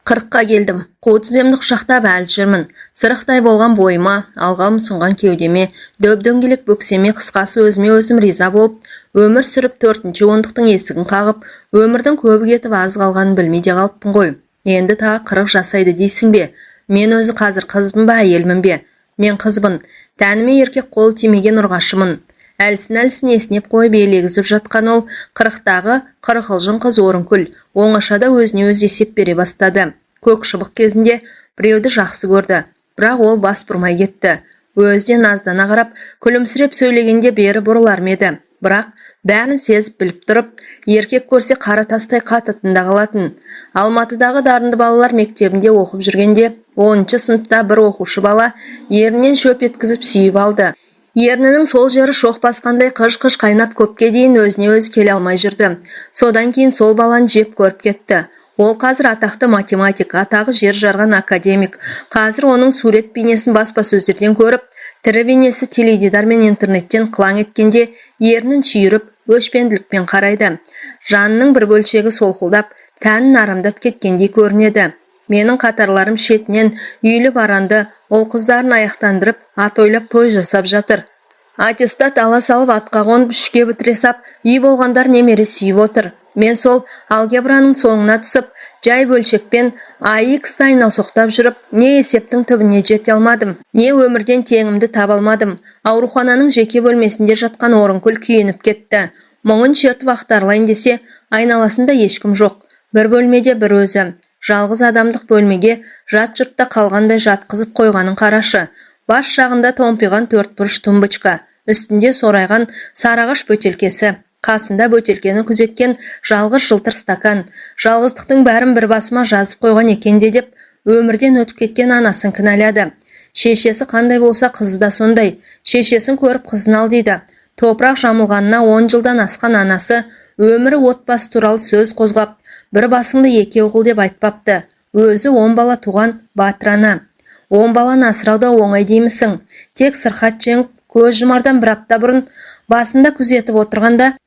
Қырыққа келдім. Қу тіземді құшақтап әлі жүрмін. Сырықтай болған бойыма, алға ұмсынған кеудеме, дөп-дөңгелек бөксеме, қысқасы өзіме өзім риза болып, өмір сүріп 4-ші ондықтың есігін қағып, өмірдің көбі кетіп аз қалғанын білмей де қалыппын ғой. Енді тағы 40 жасайды дейсің бе? Мен өзі қазір қызбын ба, әйелмін бе? Мен қызбын. Тәніме еркек қолы тимеген ұрғашымын. Әлсін еснеп қойып елегізіп жатқан ол 40-тағы 40 қыз Орынкүл оңашада өзіне өз есеп бере бастады. Көк шыбық кезінде біреуді жақсы көрді, бірақ ол бас бұрмай кетті. Өзіне наздана қарап, күлімсіреп сөйлегенде бері бұрылар ма еді. Бірақ бәрін сезіп біліп тұрып, еркек көрсе қара тастай қатытында қалатын. Алматыдағы дарынды балалар мектебінде оқып жүргенде 10-ші сыныпта бір оқушы бала ерінен шөп еткізіп сүйіп алды. Ернінің сол жері шоқ басқандай қыж-қыж қайнап көпке дейін өзіне өзі келе алмай жүрді. Содан кейін сол баланы жеп көріп кетті. Ол қазір атақты математик, атағы жер жарған академик. Қазір оның сурет бейнесін баспасөздерден көріп, тірі бейнесі теледидар мен интернеттен қылаң еткенде ернін шүйіріп, өшпенділікпен қарайды. Жанының бір бөлшегі солқылдап, тәнін арамдап кеткендей көрінеді. Менің қатарларым шетінен үйлі баранды, ол қыздарын аяқтандырып, ат ойлап той жасап жатыр. Аттестат ала салып атқа қонып үшке бітіре сап, үй болғандар немере сүйіп отыр. Мен сол алгебраның соңына түсіп, жай бөлшекпен AX-та айналсоқтап жүріп, не есептің түбіне жете алмадым, не өмірден теңімді таба алмадым. Аурухананың жеке бөлмесінде жатқан Орынкүл күйініп кетті. Мұңын шертіп ақтарлайын десе, айналасында ешкім жоқ. Бір бөлмеде бір өзі. Жалғыз адамдық бөлмеге жат жұртта қалғандай жатқызып қойғанын қарашы. Бас жағында томпиған 4 бұрыш тумбочка, үстінде сорайған сарағаш бөтелкесі, қасында бөтелкені күзеткен жалғыз жылтыр стакан. Жалғыздықтың бәрін бір басыма жазып қойған екенде деп, өмірден өтіп кеткен анасын кінәлады. Шешесі қандай болса қызы да сондай. Шешесін көріп қызын ал дейді. Топырақ жамылғанына 10 жылдан асқан анасы өмірі отбасы туралы сөз қозғап, бір басыңды екеу қыл деп айтпапты. Өзі 10 бала туған батыр ана. 10 баланы асырауда оңай деймісің? Тек сырқат жеңіп, көз жұмардан бір апта бұрын басында күзетіп отырғанда,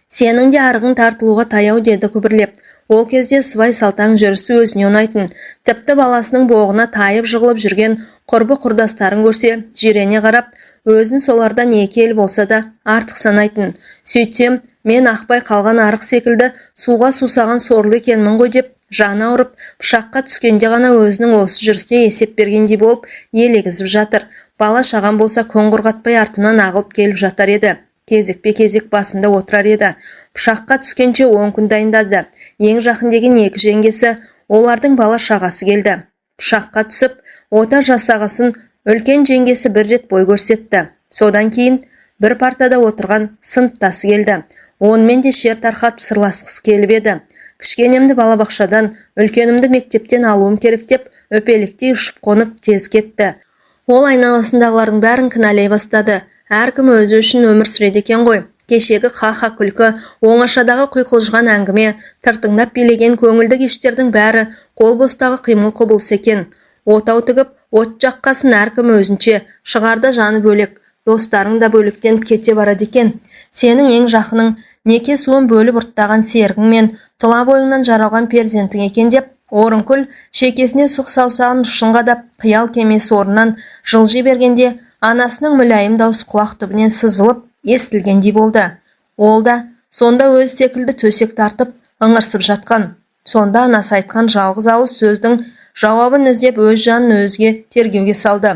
сенің де арығың тартылуға таяу деді күбірлеп. Ол кезде сыбай салтаң жүрісі өзіне ұнайтын. Тіпті баласының боғына тайып жығылып жүрген құрбы құрдастарын көрсе, жирене қарап, өзін солардан екі ел болса да артық санайтын. Сөйтсем, мен ақпай қалған арық секілді суға сусаған сорлы екенмін ғой деп, жаны ауырып, пышаққа түскенде ғана өзінің осы жүрісіне есеп бергендей болып елегізіп жатыр. Бала шаған болса қоңғырғатпай артымнан ағылып келіп жатар еді. Кезекпе-кезек басында отырар еді. Пышаққа түскенше 10 күн дайындады. Ең жақын деген 2 жеңгесі, олардың бала шағасы келді. Пышаққа түсіп, ота жасағасын үлкен жеңгесі бір рет бой көрсетті. Содан кейін бір партада отырған сыныптасы келді. Онымен де шер тарқатып сырласқысы келіп еді. Кішкенемді балабақшадан, үлкенімді мектептен алуым керек деп, өпеліктей ұшып қонып тез кетті. Ол айналасындағылардың бәрін кінәлай бастады. Әркім өзі үшін өмір сүреді екен ғой. Кешегі ха-ха күлкі, оңашадағы құйқылжыған әңгіме, тыртыңдап билеген көңілді кештердің бәрі қол бостағы қимыл құбылыс екен. Отау тігіп, от жаққасын әркім өзінше, шығарда жаны бөлек, достарың да бөліктен кете барады екен. Сенің ең жақының неке суын бөліп ұрттаған серігің мен тұла бойыңнан жаралған перзентің екен деп, Орынкүл шекесіне сұқ саусағын ұшын қадап, қиял кемесі орнынан жылжи бергенде, анасының мүләйім даусы құлақ түбінен сызылып, естілгендей болды. Ол да сонда өз секілді төсек тартып, ыңырсып жатқан. Сонда анасы айтқан жалғыз ауыз сөздің жауабын іздеп өз жанын өзге тергеуге салды.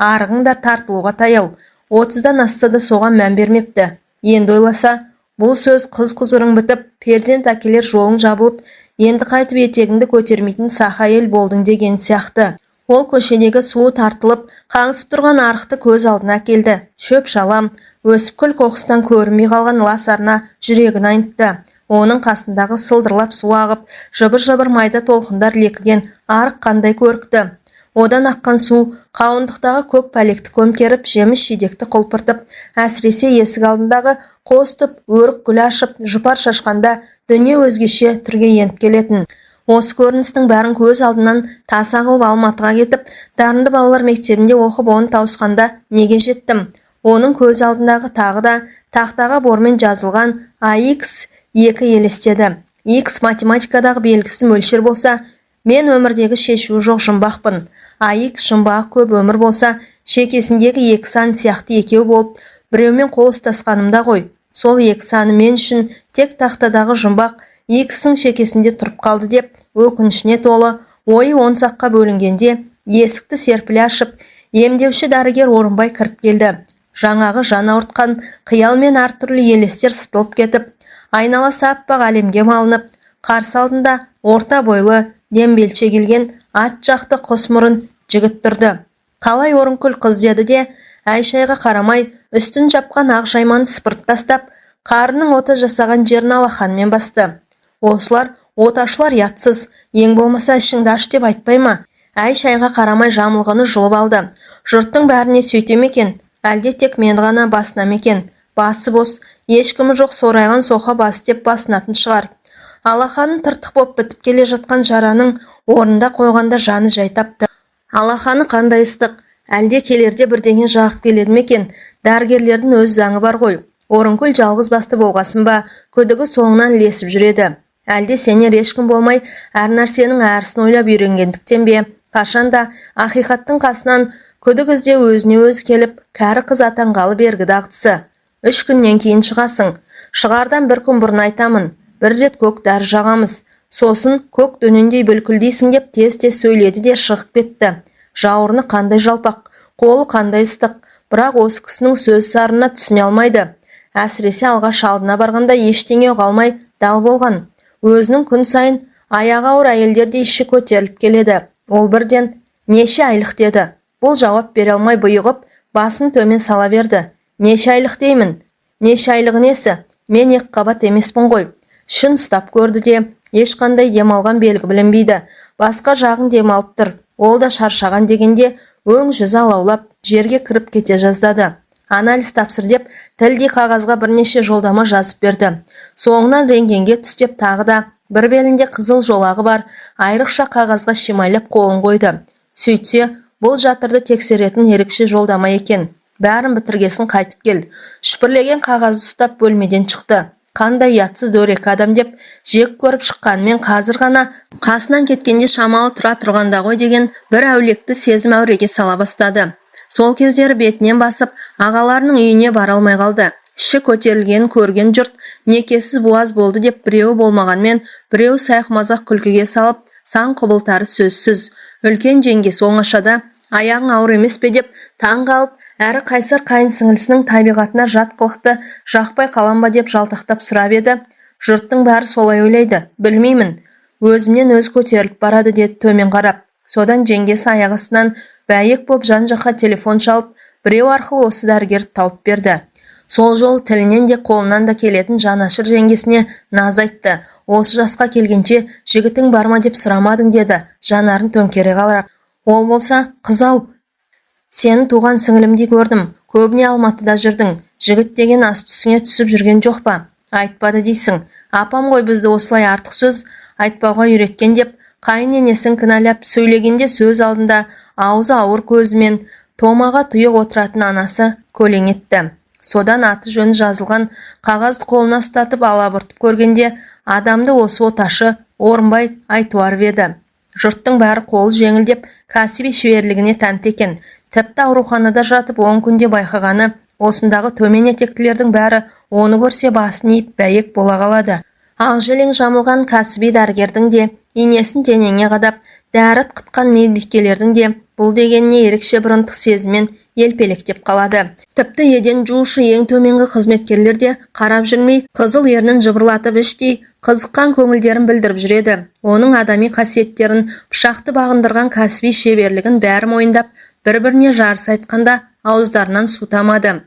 Арығың да тартылуға таяу. 30-дан асса да соған мән бермепті. Енді ойласа, бұл сөз қыз-құзырың бітіп, перзент әкелер жолың жабылып, енді қайтып етегіңді көтермейтін саха ел болдың деген сияқты. Ол көшедегі суы тартылып, қаңсып тұрған арықты көз алдына келді. Шөп шалам, өсіп күл қоқыстан көрінбей қалған лас арна жүрегін айнытты. Оның қасындағы сылдырлап су ағып, жыбыр-жыбыр майда толқындар лекіген арық қандай көрікті. Одан аққан су қауындықтағы көк пәлекті көмкеріп, жеміс жидекті құлпыртып, әсіресе есік алдындағы қостып, өрік гүл ашып, жұпар шашқанда дүние өзгеше түрге еніп келетін. Осы көріністің бәрін көз алдынан таса қылып Алматыға кетіп, дарынды балалар мектебінде оқып оны тауысқанда неге жеттім? Оның көз алдындағы тағы да тақтаға бормен жазылған AX2 елестеді. X математикадағы белгісі мөлшер болса, Мен өмірдегі шешуі жоқ жұмбақпын. Айық жұмбағы көп өмір болса, шекесіндегі екі сан сияқты екеу болып, біреумен қол ұстасқанымда ғой. Сол екі саны мен үшін тек тақтадағы жұмбақ екісінің шекесінде тұрып қалды деп, өкінішіне толы, ойы он саққа бөлінгенде, есікті серпіле ашып, емдеуші дәрігер Орынбай кіріп келді. Жаңағы жан ауыртқан қиял мен әртүрлі елестер сытылып кетіп, айналасы аппақ әлемге малынып, қарсы алдында орта бойлы, дембелше келген ат жақты қос мұрын жігіт тұрды. Қалай Орынкүл қыз деді де, әй-шайға қарамай, үстін жапқан ақ жайманы сыпырып тастап, қарының ота жасаған жерін алақанымен басты. Осылар оташылар ятсыз, ең болмаса ішіңді аш деп айтпай ма? Әй-шайға қарамай жамылғыны жұлып алды. Жұрттың бәріне сөйтем екен, әлде тек мен ғана басынам екен. Басы бос, ешкімі жоқ сорайған соқа басы деп басынатын шығар. Алақанын тыртық боп бітіп келе жатқан жараның орнында қойғанда жаны жай тапты. Алақаны қандай ыстық, әлде келерде бірдеңе жағып келеді ме екен? Дәрігерлердің өз заңы бар ғой. Орынкүл жалғыз басты болғасын ба, күдігі соңынан ілесіп жүреді. Әлде сенер ешкім болмай, әр нәрсенің әрісін ойлап үйренгендіктен бе, қашанда ақиқаттың қасынан күдік ізде өзіне өз келіп, кәрі қыз атанғалы бергі дағдысы. 3 күннен кейін шығасың. Шығардан бір күн бұрын айтамын. Бір рет көк дәрі жағамыз. Сосын көк дөнендей бүлкілдейсің деп тез-тез сөйледі де шығып кетті. Жауырыны қандай жалпақ, қолы қандай ыстық, бірақ осы кісінің сөз сарына түсіне алмайды. Әсіресе алғаш алдына барғанда ештеңе ұғалмай дал болған. Өзінің күн сайын аяғы ауыр әйелдерде іші көтеріліп келеді. Ол бірден неше айлық деді. Бұл жауап бере алмай бұйығып, басын төмен сала берді. Неше айлық деймін? Неше айлығы несі? Мен екіқабат емеспін ғой. Шын ұстап көрді де, ешқандай демалған белгі білінбейді. Басқа жағын демалып тұр. Ол да шаршаған дегенде өң жүзі алаулап жерге кіріп кете жаздады. Анализ тапсыр деп тілдей қағазға бірнеше жолдама жазып берді. Соңынан рентгенге түстеп тағы да бір белінде қызыл жолағы бар айрықша қағазға шимайлап қолын қойды. Сөйтсе, бұл жатырды тексеретін ерекше жолдама екен. Бәрін бітіргесін қайтып кел. Шүпірлеген қағазды ұстап бөлмеден шықты. Қандай ұятсыз дөрекі адам деп жек көріп шыққанмен қазір ғана қасынан кеткенде шамалы тұра тұрғанда ғой деген бір әулекті сезім әуреге сала бастады. Сол кездері бетінен басып, ағаларының үйіне бара алмай қалды. Іші көтерілген көрген жұрт некесіз буаз болды деп біреуі болмағанмен, біреуі сайық-мазақ күлкіге салып, сан құбылтары сөзсіз. Үлкен жеңгесі оңашада аяғың ауыр емес пе деп таң қалып, әрі қайсар қайын сіңілісінің табиғатына жат қылықты жақпай қалам ба деп жалтақтап сұрап еді. Жұрттың бәрі солай ойлайды, білмеймін. Өзімнен өз көтеріліп барады деді төмен қарап. Содан жеңгесі аяқ астынан бәйек боп жан-жаққа телефон шалып, біреу арқылы осы дәрігерді тауып берді. Сол жол тілінен де қолынан да келетін жанашыр жеңгесіне наз айтты. Осы жасқа келгенше жігітің бар ма деп сұрамадың деді, жанарын төңкере қаларап. Ол болса, қыз-ау, сені туған сіңілімдей көрдім, көбіне Алматыда жүрдің, жігіт деген ас түсіңе түсіп жүрген жоқ па? Айтпады дейсің, апам ғой бізді осылай артық сөз айтпауға үйреткен деп, қайын енесін кінәлап сөйлегенде сөз алдында аузы ауыр көзімен томаға тұйық отыратын анасы көлең етті. Содан аты жөні жазылған қағазды қолына ұстатып алабұртып көргенде адамды осы оташы Орынбай Айтуаров еді. Жұрттың бәрі қолы жеңілдеп кәсіби шеберлігіне тәнті екен. Тіпті ауруханада жатып 10 күнде байқағаны, осындағы төмен етектілердің бәрі оны көрсе басын иіп бәйек бола қалады. Ақжелең жамылған кәсіби дәрігердің де, инесін денеңе қадап, дәріт қытқан медбикелердің де бұл дегеніне ерекше бір ынтық сезіммен елпелектеп қалады. Тіпті еден жуушы ең төменгі қызметкерлер де қарап жүрмей, қызыл ернін жыбырлатып іштей қызыққан көңілдерін білдіріп жүреді. Оның адами қасиеттерін, пышақты бағындырған кәсіби шеберлігін бәрі мойындап, бір-біріне жарыс айтқанда ауыздарынан су тамады.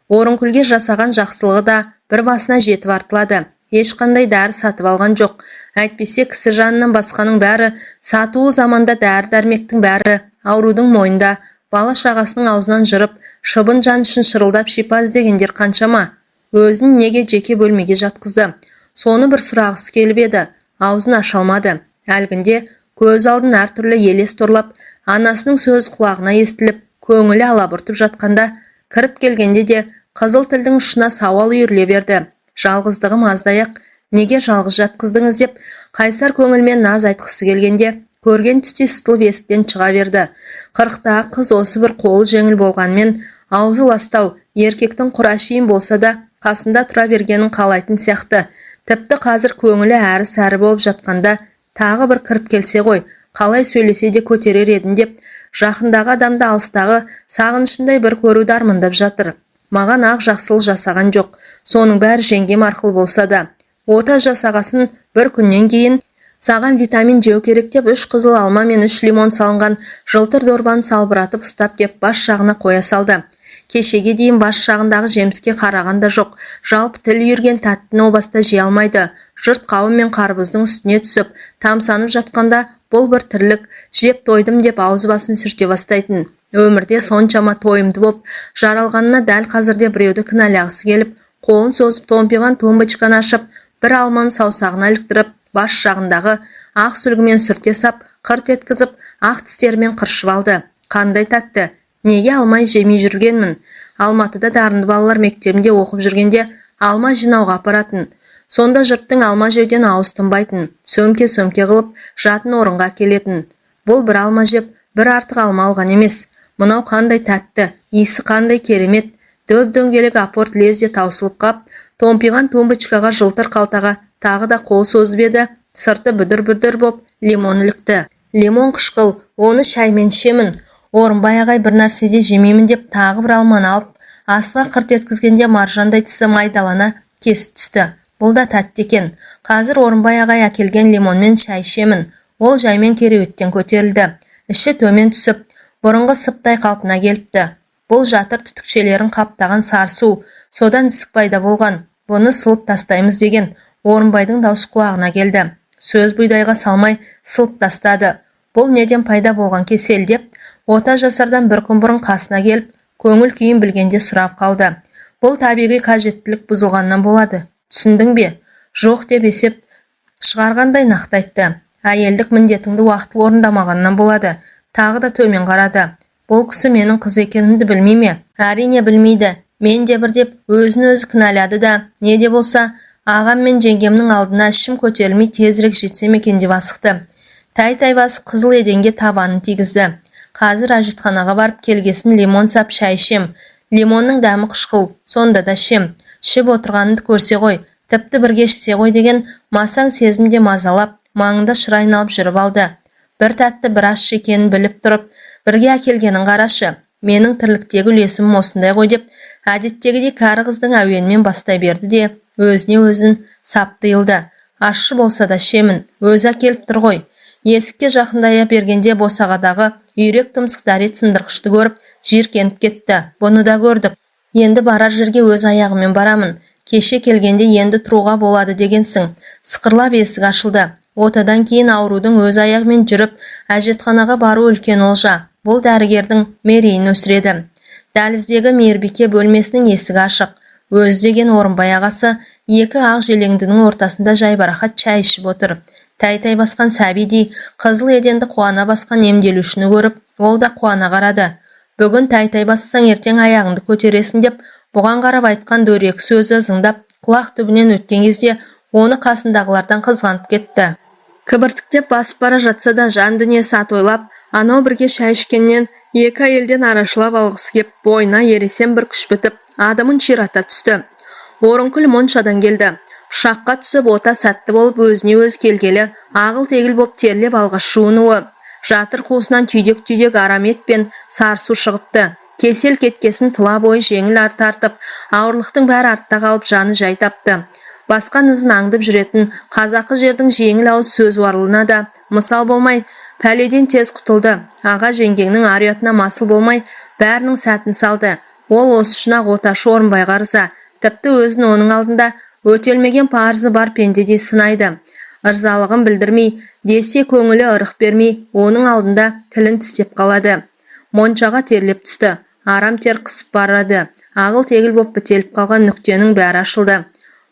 Орынкүлге жасаған жақсылығы да бір басына жетіп артылады. Ешқандай дәрі сатып алған жоқ. Әйтпесе кісі жанынан басқаның бәрі, сатулы заманда дәрі-дәрмектің бәрі аурудың мойнында, бала шағасының аузынан жырып, шыбын жан үшін шырылдап шипа іздегендер қаншама. Өзін неге жеке бөлмеге жатқызды? Соны бір сұрағысы келіп еді, аузын аша алмады. Әлгінде көз алдын әртүрлі елес торлап, анасының сөз құлағына естіліп, көңілі алабұртып жатқанда, кіріп келгенде де қызыл тілдің ұшына сауал үйіріле берді. Жалғыздығым аздаяқ, неге жалғыз жатқыздыңыз деп, қайсар көңілмен наз айтқысы келгенде, көрген түсте сытылып есіктен шыға берді. Қырықтағы қыз осы бір қолы жеңіл болғанмен, аузы ластау, еркектің құрашиын болса да, қасында тұра бергенін қалайтын сияқты. Тіпті қазір көңілі әрі-сәрі болып жатқанда, тағы бір кіріп келсе ғой, қалай сөйлесе де көтерер едім деп, жақындағы адамды алыстағы сағынышындай бір көруді армандап жатыр. Маған ақ жақсылық жасаған жоқ. Соның бәрі жеңгем арқылы болса да. Ота жасағасын бір күннен кейін саған витамин жеу керек деп 3 қызыл алма мен 3 лимон салынған жылтыр дорбаны салбыратып ұстап кеп бас жағына қоя салды. Кешеге дейін бас жағындағы жеміске қарағанда жоқ. Жалпы тіл үйірген тәттіні о баста жей алмайды. Жұрт қауым мен қарбыздың үстіне түсіп, тамсанып жатқанда бұл бір тірлік, жеп тойдым деп аузы басын сүрте бастайтын. Өмірде соншама тойымды боп, жаралғанына дәл қазірде біреуді кінәлағысы келіп, қолын созып томпиған тумбочканы ашып, бір алманы саусағына іліктіріп, бас жағындағы ақ сүлгімен сүрте сап, қырт еткізіп, ақ тістерімен қыршып алды. Қандай тәтті! Неге алмай жемей жүргенмін? Алматыда дарынды балалар мектебінде оқып жүргенде алма жинауға апаратын. Сонда жұрттың алма жеуден ауыз тынбайтын, сөмке-сөмке қылып жатын орынға келетін. Бұл бір алма жеп, бір артық алма алған емес. Мынау қандай тәтті, иісі қандай керемет. Дөп-дөңгелек апорт лезде таусылып қап, томпиған тумбочкаға жылтыр қалтаға тағы да қол созып еді, сырты бүдір-бүдір боп лимон ілікті. Лимон қышқыл, оны шаймен ішемін. Орынбай ағай бір нәрседе жемеймін деп тағы бір алманы алып, асыға қырт еткізгенде маржандай тісі майдалана кесіп түсті. Бұл да тәтті екен. Қазір Орынбай ағай әкелген лимонмен шай ішемін. Ол жаймен кереуеттен көтерілді. Іші төмен түсіп, бұрынғы сыптай қалпына келіпті. Бұл жатыр түтікшелерін қаптаған сарсу, содан ісік пайда болған. Бұны сылып тастаймыз деген Орынбайдың даусы құлағына келді. Сөз бұйдайға салмай сылып тастады. Бұл неден пайда болған кесел деп, ота жасардан бір күн бұрын қасына келіп, көңіл күйін білгенде сұрап қалды. Бұл табиғи қажеттілік бұзылғаннан болады. Түсіндің бе? Жоқ деп есеп шығарғандай нақты айтты. Әйелдік міндетіңді уақытылы орындамағаннан болады. Тағы да төмен қарады. Бұл кісі менің қыз екенімді білмей ме? Әрине білмейді. Мен де бір деп өзін өзі кінәлады да, не де болса, ағам мен жеңгемнің алдына ішім көтерілмей тезірек жетсем екен деп асықты. Тай-тай басып қызыл еденге табанын тигізді. Қазір әжетханаға барып келгесін лимон сап шай ішем. Лимонның дәмі қышқыл, сонда да ішем. Ішіп отырғанымды көрсе ғой, тіпті бірге ішсе ғой деген масаң сезімде мазалап, маңында шыр айналып жүріп алды. Бір тәтті бір ащы екенін біліп тұрып, бірге әкелгенін қарашы. Менің тірліктегі үлесім осындай ғой деп, әдеттегідей кәрі қыздың әуенмен бастай берді де, өзіне өзін сап тыйылды. Ащы болса да ішемін, өзі әкеліп тұр ғой. Есікке жақындая бергенде босағадағы үйрек тұмсық дәрет сындырғышты көріп, жиіркеніп кетті. Бұны да көрдік. Енді барар жерге өз аяғымен барамын. Кеше келгенде енді тұруға болады дегенсің. Сықырлап есік ашылды. Отадан кейін аурудың өз аяғымен жүріп, әжетханаға бару үлкен олжа. Бұл дәрігердің мерейін өсіреді. Дәліздегі мейірбике бөлмесінің есігі ашық. Өз деген Орынбай ағасы екі ақ желеңдінің ортасында жайбарақат шай ішіп отыр. Тай-тай басқан сәбидей қызыл еденді қуана басқан емделушіні көріп, ол да қуана қарады. Бүгін тай-тай бассаң ертең аяғыңды көтересің деп, бұған қарап айтқан дөрекі сөзі зыңдап, құлақ түбінен өткен кезде оны қасындағылардан қызғанып кетті. Кібіртіктеп басып бара жатса да жан дүниесі атойлап, анау бірге шай ішкеннен екі әйелден арашылап алғысы кеп, бойына ересен бір күш бітіп, адымын ширата түсті. Орынкүл моншадан келді. Пышаққа түсіп ота сәтті болып өзіне өз келгелі, ағыл-тегіл боп терлеп алғаш жуынуы. Жатыр қуысынан түйдек-түйдек арамет пен сарсу шығыпты. Кесел кеткесін тұла бойы жеңіл тартып, ауырлықтың бәрі артта қалып жаны жай тапты. Басқан ізін аңдып жүретін қазақы жердің жеңіл ауыз сөз уарлына да мысал болмай, пәледен тез құтылды. Аға жеңгеңнің ар-ұятына масыл болмай, бәрінің сәтін салды. Ол осы үшін ақ оташы Орынбай қарыза. Тіпті өзін оның алдында өтелмеген парызы бар пендедей сынайды. Ырзалығын білдірмей, десе көңілі ырық бермей, оның алдында тілін тістеп қалады. Моншаға терлеп түсті. Арам тер қысып барады. Ағыл-тегіл боп бітеліп қалған нүктенің бәрі ашылды.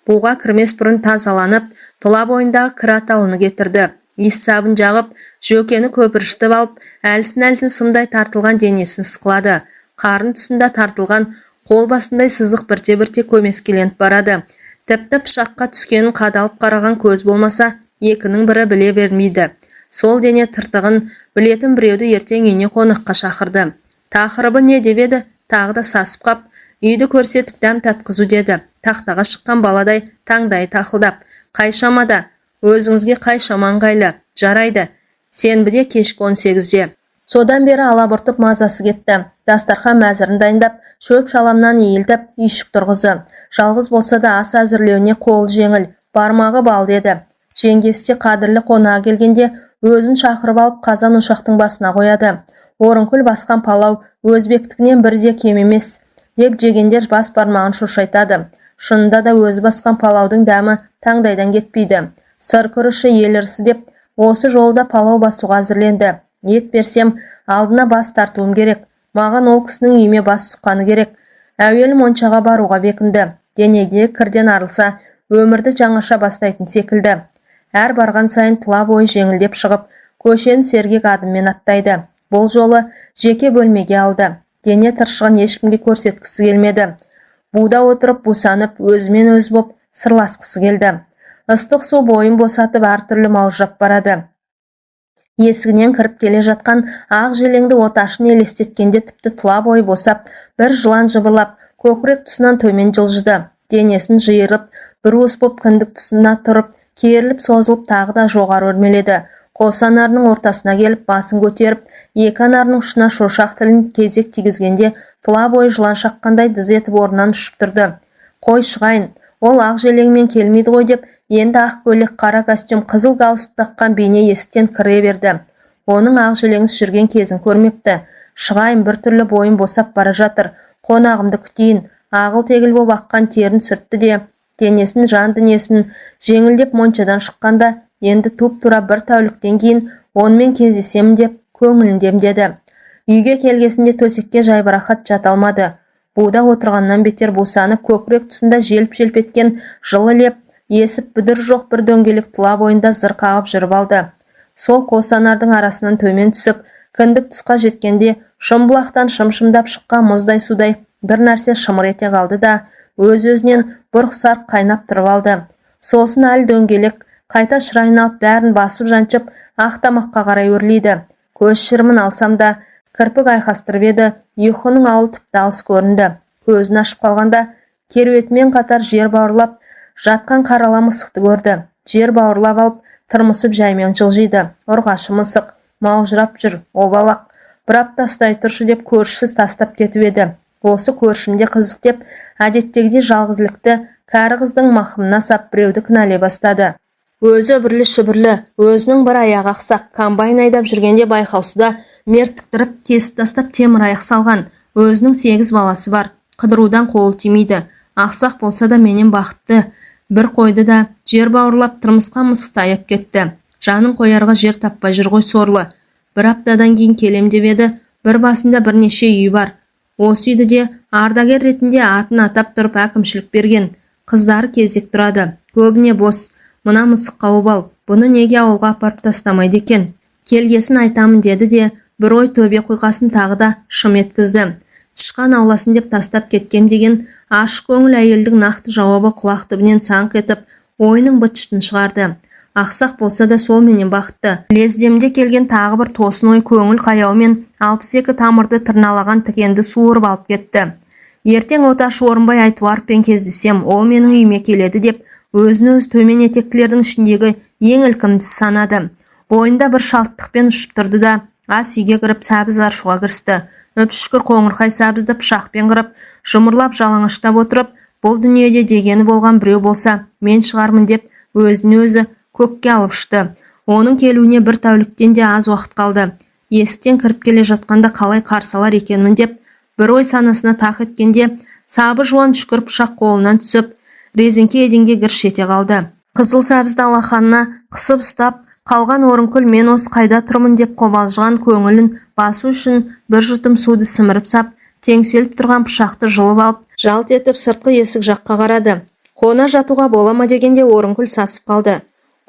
Буға кірмес бұрын тазаланып, тұла бойындағы кір атауыны кетірді. Иіс сабын жағып, жөкені көпіріштіп алып, әлсін-әлсін сымдай тартылған денесін сықлады. Қарын тұсында тартылған қол басындай сызық бірте-бірте көмескеленіп барады. Тіпті пышаққа түскенін қадалып қараған көз болмаса, екінің бірі біле бермейді. сол дене тыртығын білетін біреуді ертең үйіне қонаққа шақырды. Тақырыбы не деп еді? Тағы да сасып қап, үйді көрсетіп дәм татқызу деді. Тақтаға шыққан баладай таңдай тақылдап. Қай шамада? Өзіңізге қай шама ыңғайлы? Жарайды. Сенбіде кешкі 18-де. Содан бері алабұртып мазасы кетті. Дастархан мәзірін дайындап, шөп шаламнан иілтіп, үйшік тұрғызы. Жалғыз болса да ас әзірлеуіне қол жеңіл, бармағы бал деді. Жеңгесі қадірлі қонаға келгенде өзін шақырып алып қазан ошақтың басына қояды. Орынкүл басқан палау өзбектікінен бірде кем емес, деп жегендер бас бармағын шошайтады. Шынында да өзі басқан палаудың дәмі таңдайдан кетпейді. Сыр күріші ел ырысы деп, осы жолда палау басуға әзірленді. Ет берсем, алдына бас тартуым керек. Маған ол кісінің үйме бас сұққаны керек. Әуелі моншаға баруға бекінді. Денеге кірден арылса, өмірді жаңаша бастайтын секілді. Әр барған сайын тұла бойы жеңілдеп шығып, көшені сергек адыммен аттайды. Бұл жолы жеке бөлмеге алды. Дене тыршығын ешкімге көрсеткісі келмеді. Буда отырып, бусанып, өзімен өз боп сырласқысы келді. Ыстық су бойын босатып әртүрлі маужырап барады. Есігінен кіріп келе жатқан ақ желеңді оташын елестеткенде тіпті тұла бойы босап, бір жылан жыбырлап, көкірек тұсынан төмен жылжыды. Денесін жиырып, бір уыс боп кіндік тұсына тұрып, керіліп созылып тағы да жоғары өрмеледі. Қос анарының ортасына келіп, басын көтеріп, екі анарының ұшына шошақ тілін кезек тигізгенде тұла бойы жылан шаққандай дыз етіп орнынан ұшып тұрды. Қой шығайын, ол ақ желеңмен келмейді ғой деп, енді ақ көйлек, қара костюм, қызыл галстук таққан бейне есіктен кіре берді. Оның ақ желеңіз жүрген кезін көрмепті. Шығайын, бір түрлі бойын босап бара жатыр. Қонағымды күтейін. Ағыл тегіл боп аққан терін сүртті де, денесін, жан дүниесін жеңілдеп моншадан шыққанда, енді туп-тура бір тәуліктен кейін онымен кездесемін деп көңілін демдеді. Үйге келгесінде төсекке жайбарақат жата алмады. Буда отырғаннан бетер бусанып, көкірек тұсында желп-желп еткен жылы леп, есіп бүдір жоқ бір дөңгелек тұла бойында зыр қағып жүріп алды. Сол қос анардың арасынан төмен түсіп, кіндік тұсқа жеткенде шымбұлақтан шымшымдап шыққан мұздай судай бір нәрсе шымыр ете қалды да, өз-өзінен бұрқ-сарқ қайнап тұрып алды. Сосын әлі дөңгелек қайта шырайын алып бәрін басып жаншып, ақ тамаққа қарай өрлейді. Көз шырымын алсам да, кірпік айқастырып еді, ұйқының ауыл тіпті алыс көрінді. Көзін ашып қалғанда, керуетімен қатар жер бауырлап жатқан қарала мысықты көрді. Жер бауырлап алып, тырмысып жаймен жылжиды. Ұрғашы мысық, маужырап жүр, обалақ. Бір апта ұстай тұршы деп көршісіз тастап кетіп еді. Осы көршімде қызық деп, әдеттегідей жалғызлікті кәрі қыздың мақымына сап біреуді кінәлей бастады. Өзі бірлі-шүбірлі, өзінің бір аяғы ақсақ, комбайн айдап жүргенде байқаусызда мерттіктіріп, кесіп тастап темір аяқ салған. Өзінің 8 баласы бар, қыдырудан қолы тимейді. Ақсақ болса да менен бақытты. Бір қойды да жер бауырлап тырмысқан мысықты аяп кетті. Жанын қоярға жер таппай жүр ғой сорлы. Бір аптадан кейін келем деп еді, бір басында бірнеше үй бар. Осы үйді де ардагер ретінде атын атап тұрып әкімшілік берген. Қыздары кезек тұрады, көбіне бос. Мына мысыққа обал, бұны неге ауылға апарып тастамайды екен? Келгесін айтамын деді де, бір ой төбе қойқасын тағы да шым еткізді. Тышқан ауласын деп тастап кеткем деген ашық көңіл әйелдің нақты жауабы құлақ түбінен саңқ етіп, ойының быт-шытын шығарды. Ақсақ болса да сол менен бақытты. Лездемде келген тағы бір тосын ой көңіл қаяумен 62 тамырды тырналаған тікенді суырып алып кетті. Ертең Оташы Орынбай Айтуаровпен кездесем, ол менің үйіме келеді деп, өзін-өз төмен етектілердің ішіндегі ең ілкімдісі санады. Бойында бір шалттықпен ұшып тұрды да, ас үйге кіріп сәбіз аршуға кірісті. Өп-шүкір қоңырқай сәбізді пышақпен қырып, жұмырлап жалаңаштап отырып, бұл дүниеде дегені болған біреу болса, мен шығармын деп, өзін-өзі көкке алып ұшты. Оның келуіне бір тәуліктен де аз уақыт қалды. Есіктен кіріп келе жатқанда қалай қарсалар екенмін деп, бір ой санасына тақ еткенде, сабы жуан шүкір пышақ қолынан түсіп, резеңке еденге гірш ете қалды. Қызыл сәбізді алақанына қысып ұстап қалған Орынкүл мен осы қайда тұрмын деп қобалжыған көңілін басу үшін бір жұтым суды сіміріп сап, теңселіп тұрған пышақты жұлып алып, жалт етіп сыртқы есік жаққа қарады. Қона жатуға бола ма дегенде Орынкүл сасып қалды.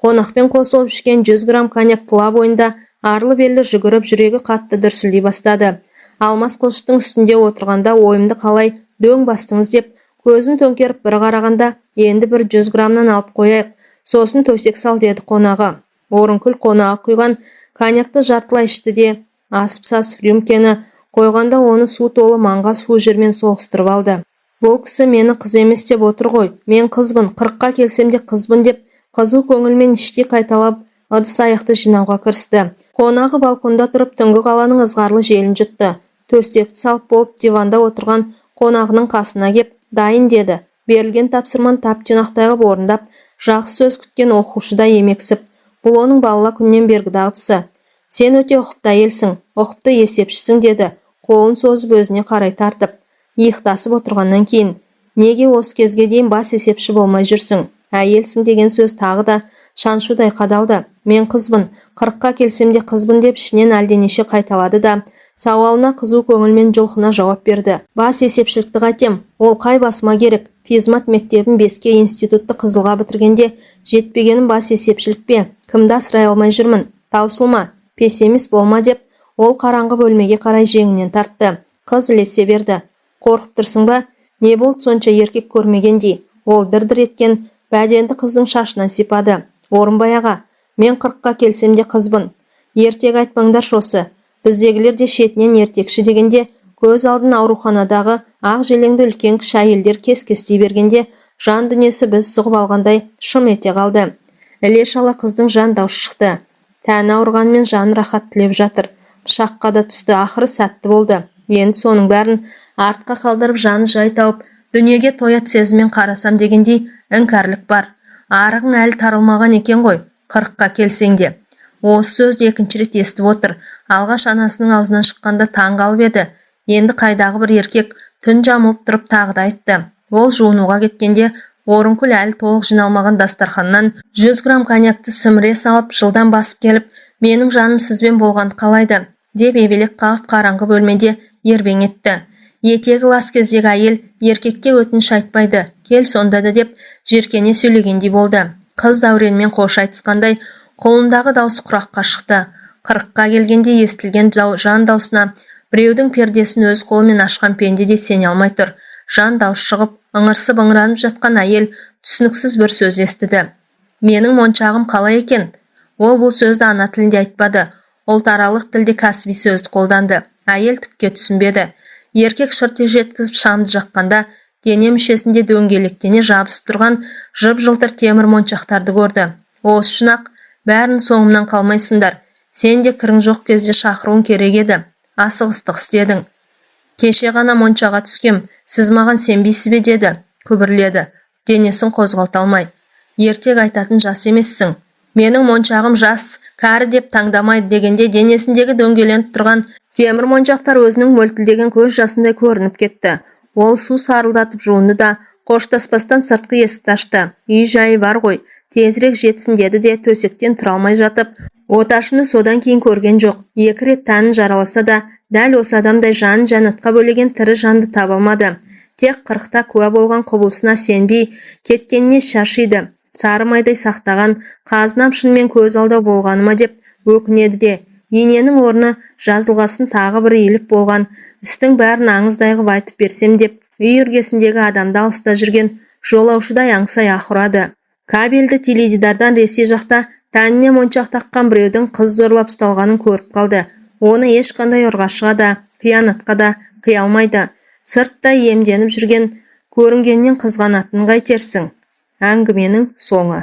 Қонақпен қосылып ішкен 100 грамм коньяк тұла бойында арлы-берлі жүгіріп, жүрегі қатты дүрсілдей бастады. Алмас қылыштың үстінде отырғанда ойымды қалай дөң бастыңыз деп, көзін төңкеріп бір қарағанда, енді бір 100 грамнан алып қояйық, сосын төсек сал деді қонағы. Орынкүл қонаға құйған коньякты жартылай ішті де, асып-сасып рюмкені қойғанда оны су толы маңғаз фужермен соғыстырып алды. Бұл кісі мені қыз емес деп отыр ғой. Мен қызбын, 40-қа келсем де қызбын деп, қызу көңілмен іштей қайталап, ыдыс аяқты жинауға кірісті. Қонағы балконда тұрып түнгі қаланың ызғарлы желін жұтты. Төстекті салып болып диванда отырған қонағының қасына кеп, дайын деді. Берілген тапсырманы тап-тұйнақтай ғып орындап, жақсы сөз күткен оқушыдай емексіп. Бұл оның балала күннен бергі дағдысы. Сен өте ұқыпты әйелсің, ұқыпты есепшісің деді, қолын созып өзіне қарай тартып. Иықтасып отырғаннан кейін, неге осы кезге дейін бас есепші болмай жүрсің? Әйелсің деген сөз тағы да шаншудай қадалды. Мен қызбын, 40-қа келсем де қызбын деп ішінен әлденеше қайталады да, сауалына қызу көңілмен жұлқына жауап берді. Бас есепшілікті қайтем, ол қай басыма керек? Пизмат мектебін 5-ке, институтты Қызылға бітіргенде жетпегенім бас есепшілік пе? Кімді асырай алмай жүрмін? Таусылма, пессимист болма деп, ол қараңғы бөлмеге қарай жеңінен тартты. Қыз ілесе берді. Қорқып тұрсың ба? Не болды сонша еркек көрмегендей? Ол дір-дір еткен бәденді қыздың шашынан сипады. Орынбай аға, мен 40-қа келсем де қызбын. Ертек айтпаңдар шосы. Біздегілер де шетінен ертекші дегенде, көз алдын ауруханадағы ақ желеңді үлкен кіші әйелдер кес-кестей бергенде, жан дүниесі біз сұғып алғандай шым ете қалды. Іле-шала қыздың жан даусы шықты. Тәні ауырғанмен жаны рахат тілеп жатыр. Пышаққа да түсті, ақыры сәтті болды. Енді соның бәрін артқа қалдырып жаны жай тауып, дүниеге тоят сезіммен қарасам дегендей іңкәрлік бар. Арығың әлі тарылмаған екен ғой, 40-қа келсең де. Осы сөзді екінші рет естіп отыр. Алғаш анасының аузынан шыққанда таң қалып еді. Енді қайдағы бір еркек түн жамылып тұрып тағы да айтты. Ол жуынуға кеткенде Орынкүл әлі толық жиналмаған дастарханнан 100 грамм коньякты сіміре салып, жылдан басып келіп, менің жаным сізбен болғанды қалайды, деп ебелек қағып қараңғы бөлмеде ербең етті. Етегі лас кездегі әйел еркекке өтініш айтпайды, кел сонда да деп жеркене сөйлегендей болды. Қыз Дәуренмен қош айтысқандай қолындағы даусы құраққа шықты. 40-қа келгенде естілген жан даусына біреудің пердесін өз қолымен ашқан пенде де сене алмай тұр. Жан дауыс шығып, ыңырсып ыңыранып жатқан әйел түсініксіз бір сөз естіді. Менің моншағым қалай екен? Ол бұл сөзді ана тілінде айтпады. Ұлтаралық тілде кәсіби сөзді қолданды. Әйел түкке түсінбеді. Еркек шырте жеткізіп шамды жаққанда, дене мүшесінде дөңгелектене жабысып тұрған жып-жылтыр темір моншақтарды көрді. Осы үшін ақ бәрін соңымнан қалмайсыңдар. Сен де кірің жоқ кезде шақыруың керек еді. Асығыстық істедің. Кеше ғана моншаға түскем, сіз маған сенбейсіз бе деді, күбірледі. Денесін қозғалта алмай. Ертек айтатын жас емессің. Менің моншағым жас, кәрі деп таңдамайды дегенде денесіндегі дөңгеленіп тұрған темір моншақтар өзінің мөлтілдеген көз жасындай көрініп кетті. Ол су сарылдатып жуынды да, қоштаспастан сыртқы есікті ашты. Үй жайы бар ғой, тезірек жетсін деді де төсектен тұра алмай жатып, оташыны содан кейін көрген жоқ. 2 рет тәнін жараласа да, дәл осы адамдай жанын жәннатқа бөлеген тірі жанды таба алмады. Тек 40-та куә болған құбылысына сенбей кеткеніне шашиды. Сары майдай сақтаған қазынам шынымен көз алдау болғаныма деп өкінеді де, ененің орны жазылғасын тағы бір иіліп болған істің бәрін аңыздай ғып айтып берсем деп, үй іргесіндегі адамды алыста жүрген жолаушыдай аңсай ақырады. Кабельді теледидардан Ресей жақта тәніне моншақ таққан біреудің қыз зорлап ұсталғанын көріп қалды. Оны ешқандай ұрғашыға да, қиянатқа да қия алмайды. Сыртта емденіп жүрген көрінгеннен қызғанатынын қайтерсің. Әңгіменің соңы.